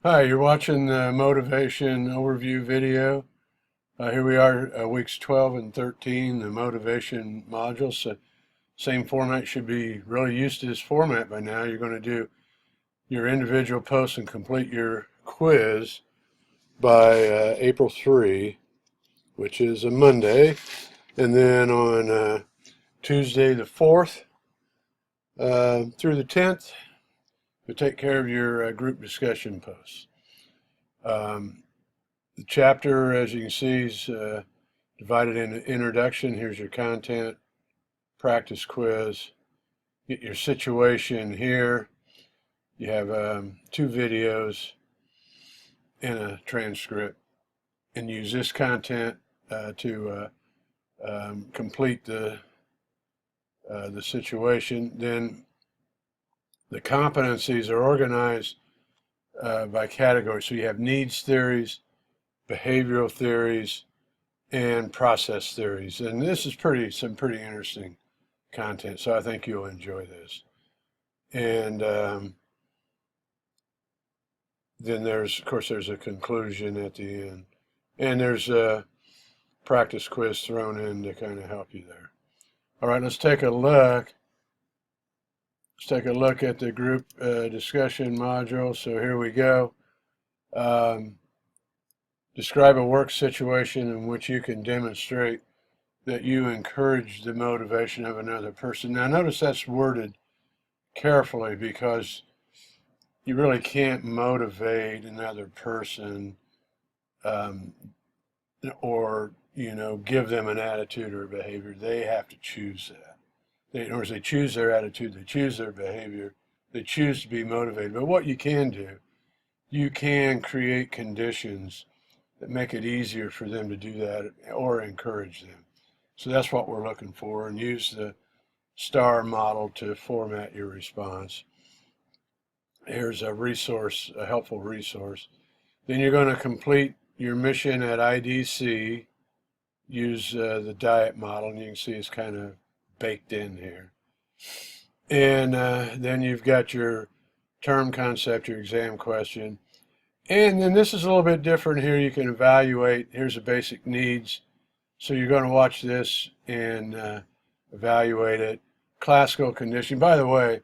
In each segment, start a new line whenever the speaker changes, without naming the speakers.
Hi, you're watching the motivation overview video. Here we are, weeks 12 and 13, the motivation modules. So same format, should be really used to this format by now. You're going to do your individual posts and complete your quiz by April 3, which is a Monday. And then on Tuesday the 4th through the 10th, you'll take care of your group discussion posts. The chapter, as you can see, is divided into introduction. Here's your content, practice quiz. Get your situation here. You have 2 videos and a transcript, and use this content to complete the situation. Then the competencies are organized by category. So you have needs theories, behavioral theories, and process theories. And this is some pretty interesting content, so I think you'll enjoy this. And then of course, there's a conclusion at the end. And there's a practice quiz thrown in to kind of help you there. All right, let's take a look. Let's take a look at the group discussion module. So here we go. Describe a work situation in which you can demonstrate that you encourage the motivation of another person. Now, notice that's worded carefully because you really can't motivate another person or, give them an attitude or behavior. They have to choose that. They choose their attitude, they choose their behavior, they choose to be motivated. But what you can do, you can create conditions that make it easier for them to do that or encourage them. So that's what we're looking for, and use the STAR model to format your response. Here's a resource, a helpful resource. Then you're going to complete your mission at IDC. Use the diet model, and you can see it's kind of baked in here. And then you've got your term concept, your exam question. And then this is a little bit different here. You can evaluate. Here's the basic needs. So you're going to watch this and evaluate it. Classical conditioning. By the way,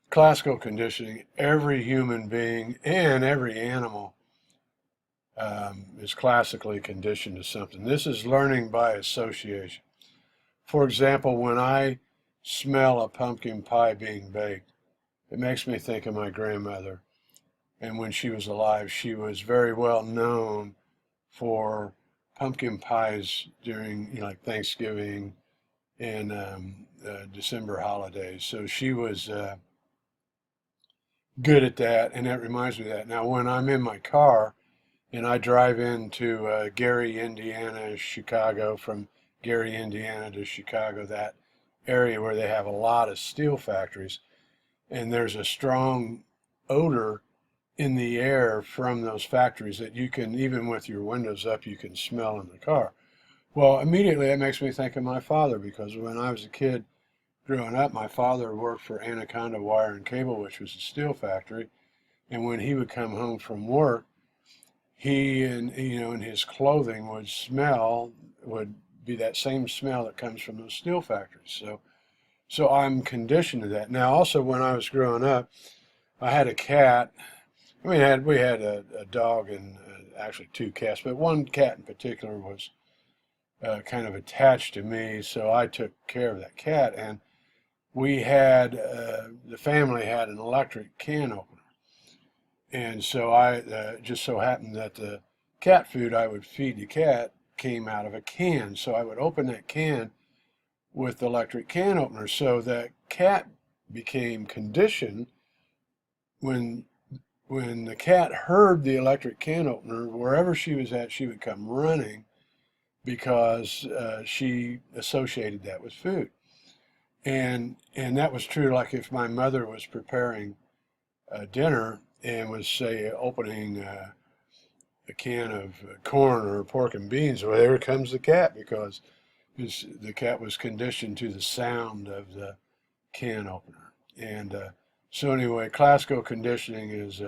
classical conditioning, every human being and every animal is classically conditioned to something. This is learning by association. For example, when I smell a pumpkin pie being baked, it makes me think of my grandmother. And when she was alive, she was very well known for pumpkin pies during, like Thanksgiving and December holidays. So she was good at that, and that reminds me of that. Now, when I'm in my car and I drive into Gary, Indiana, Chicago, from Gary, Indiana to Chicago, that area where they have a lot of steel factories, and there's a strong odor in the air from those factories that you can, even with your windows up, you can smell in the car. Well, immediately that makes me think of my father, because when I was a kid growing up, my father worked for Anaconda Wire and Cable, which was a steel factory. And when he would come home from work, he and his clothing would be that same smell that comes from those steel factories. So I'm conditioned to that. Now, also when I was growing up, I had a cat. We had a dog and actually 2 cats, but one cat in particular was kind of attached to me, so I took care of that cat. And we had the family had an electric can opener, and so I just so happened that the cat food I would feed the cat came out of a can, so I would open that can with the electric can opener. So that cat became conditioned. When the cat heard the electric can opener, wherever she was at, she would come running because she associated that with food. And that was true. Like if my mother was preparing dinner and was, say, opening a can of corn or pork and beans, well, there comes the cat, because the cat was conditioned to the sound of the can opener. And so anyway, classical conditioning is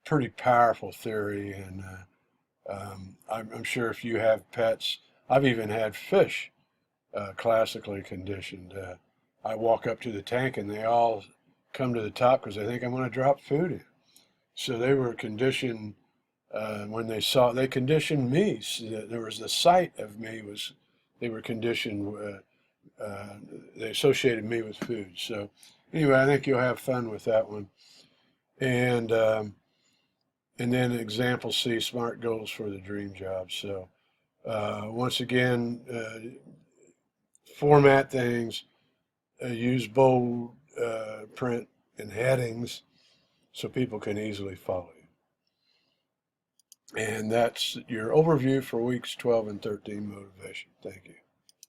pretty powerful theory, and I'm sure if you have pets, I've even had fish classically conditioned. I walk up to the tank and they all come to the top because they think I'm going to drop food in. So they were conditioned when they conditioned me. So that there was the sight of me was, they were conditioned, they associated me with food. So anyway, I think you'll have fun with that one. And then example C, SMART goals for the dream job. So once again, format things, use bold print and headings so people can easily follow you. And that's your overview for weeks 12 and 13 motivation. Thank you.